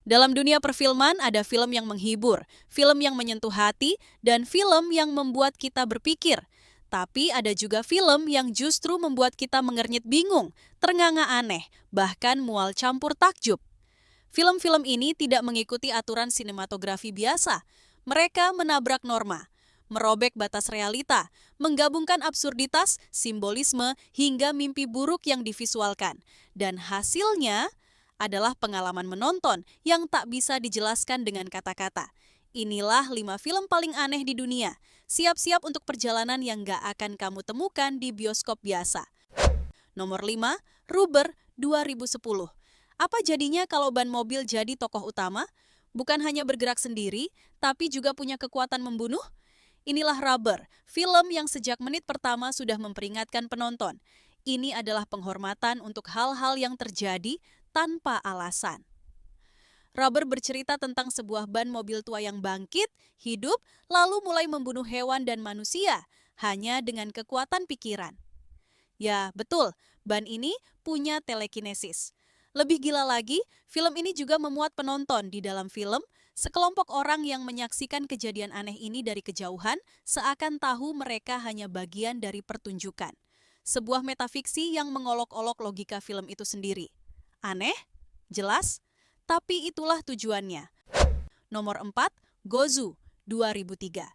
Dalam dunia perfilman ada film yang menghibur, film yang menyentuh hati, dan film yang membuat kita berpikir. Tapi ada juga film yang justru membuat kita mengernyit bingung, ternganga aneh, bahkan mual campur takjub. Film-film ini tidak mengikuti aturan sinematografi biasa. Mereka menabrak norma, merobek batas realita, menggabungkan absurditas, simbolisme, hingga mimpi buruk yang divisualkan. Dan hasilnya adalah pengalaman menonton yang tak bisa dijelaskan dengan kata-kata. Inilah 5 film paling aneh di dunia. Siap-siap untuk perjalanan yang gak akan kamu temukan di bioskop biasa. Nomor 5, Rubber 2010. Apa jadinya kalau ban mobil jadi tokoh utama? Bukan hanya bergerak sendiri, tapi juga punya kekuatan membunuh? Inilah Rubber, film yang sejak menit pertama sudah memperingatkan penonton. Ini adalah penghormatan untuk hal-hal yang terjadi tanpa alasan. Rubber bercerita tentang sebuah ban mobil tua yang bangkit, hidup, lalu mulai membunuh hewan dan manusia, hanya dengan kekuatan pikiran. Ya, betul, ban ini punya telekinesis. Lebih gila lagi, film ini juga memuat penonton. Di dalam film, sekelompok orang yang menyaksikan kejadian aneh ini dari kejauhan seakan tahu mereka hanya bagian dari pertunjukan. Sebuah metafiksi yang mengolok-olok logika film itu sendiri. Aneh? Jelas? Tapi itulah tujuannya. Nomor 4, Gozu 2003.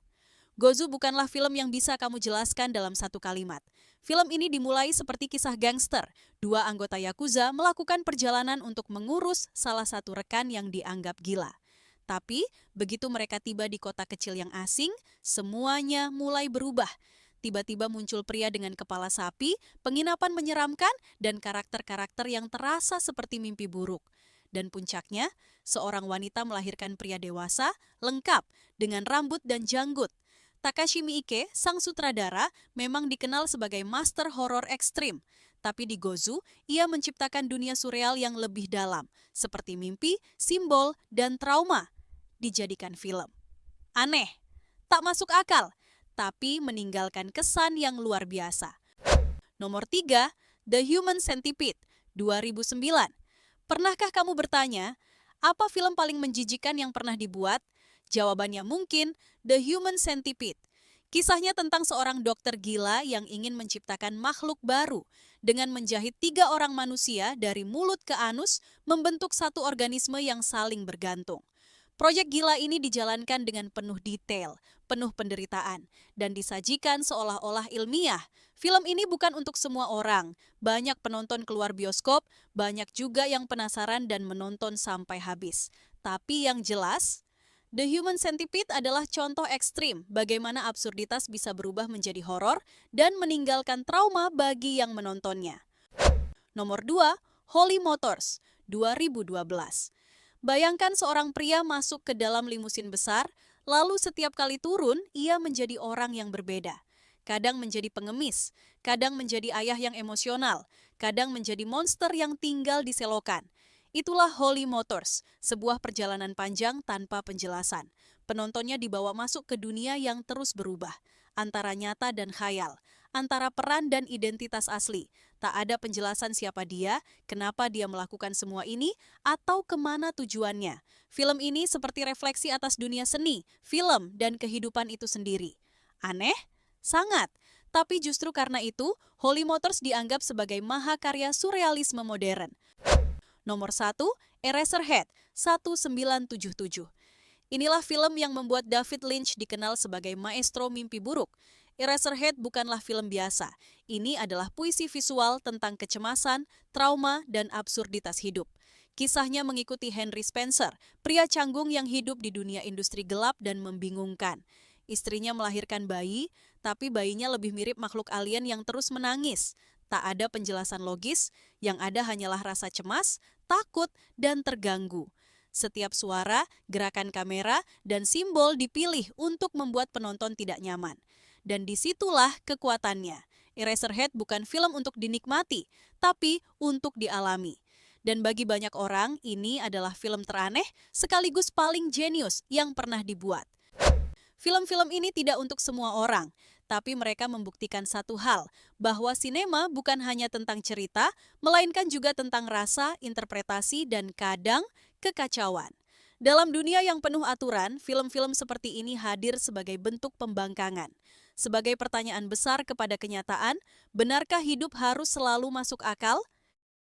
Gozu bukanlah film yang bisa kamu jelaskan dalam satu kalimat. Film ini dimulai seperti kisah gangster. 2 anggota Yakuza melakukan perjalanan untuk mengurus salah satu rekan yang dianggap gila. Tapi, begitu mereka tiba di kota kecil yang asing, semuanya mulai berubah. Tiba-tiba muncul pria dengan kepala sapi, penginapan menyeramkan, dan karakter-karakter yang terasa seperti mimpi buruk. Dan puncaknya, seorang wanita melahirkan pria dewasa, lengkap, dengan rambut dan janggut. Takashi Miike, sang sutradara, memang dikenal sebagai master horor ekstrim. Tapi di Gozu, ia menciptakan dunia surreal yang lebih dalam, seperti mimpi, simbol, dan trauma, dijadikan film. Aneh, tak masuk akal, tapi meninggalkan kesan yang luar biasa. Nomor 3, The Human Centipede, 2009. Pernahkah kamu bertanya, apa film paling menjijikan yang pernah dibuat? Jawabannya mungkin The Human Centipede. Kisahnya tentang seorang dokter gila yang ingin menciptakan makhluk baru dengan menjahit 3 orang manusia dari mulut ke anus membentuk satu organisme yang saling bergantung. Proyek gila ini dijalankan dengan penuh detail, penuh penderitaan, dan disajikan seolah-olah ilmiah. Film ini bukan untuk semua orang. Banyak penonton keluar bioskop, banyak juga yang penasaran dan menonton sampai habis. Tapi yang jelas, The Human Centipede adalah contoh ekstrim bagaimana absurditas bisa berubah menjadi horor dan meninggalkan trauma bagi yang menontonnya. Nomor 2, Holy Motors, 2012. Bayangkan seorang pria masuk ke dalam limusin besar, lalu setiap kali turun, ia menjadi orang yang berbeda. Kadang menjadi pengemis, kadang menjadi ayah yang emosional, kadang menjadi monster yang tinggal di selokan. Itulah Holy Motors, sebuah perjalanan panjang tanpa penjelasan. Penontonnya dibawa masuk ke dunia yang terus berubah, antara nyata dan khayal, antara peran dan identitas asli. Tak ada penjelasan siapa dia, kenapa dia melakukan semua ini, atau kemana tujuannya. Film ini seperti refleksi atas dunia seni, film, dan kehidupan itu sendiri. Aneh? Sangat. Tapi justru karena itu, Holy Motors dianggap sebagai mahakarya surrealisme modern. Nomor 1, Eraserhead 1977. Inilah film yang membuat David Lynch dikenal sebagai maestro mimpi buruk. Eraserhead bukanlah film biasa. Ini adalah puisi visual tentang kecemasan, trauma, dan absurditas hidup. Kisahnya mengikuti Henry Spencer, pria canggung yang hidup di dunia industri gelap dan membingungkan. Istrinya melahirkan bayi, tapi bayinya lebih mirip makhluk alien yang terus menangis. Tak ada penjelasan logis, yang ada hanyalah rasa cemas, takut, dan terganggu. Setiap suara, gerakan kamera, dan simbol dipilih untuk membuat penonton tidak nyaman. Dan disitulah kekuatannya. Eraserhead bukan film untuk dinikmati, tapi untuk dialami. Dan bagi banyak orang, ini adalah film teraneh sekaligus paling jenius yang pernah dibuat. Film-film ini tidak untuk semua orang, tapi mereka membuktikan satu hal, bahwa sinema bukan hanya tentang cerita, melainkan juga tentang rasa, interpretasi, dan kadang kekacauan. Dalam dunia yang penuh aturan, film-film seperti ini hadir sebagai bentuk pembangkangan. Sebagai pertanyaan besar kepada kenyataan, benarkah hidup harus selalu masuk akal?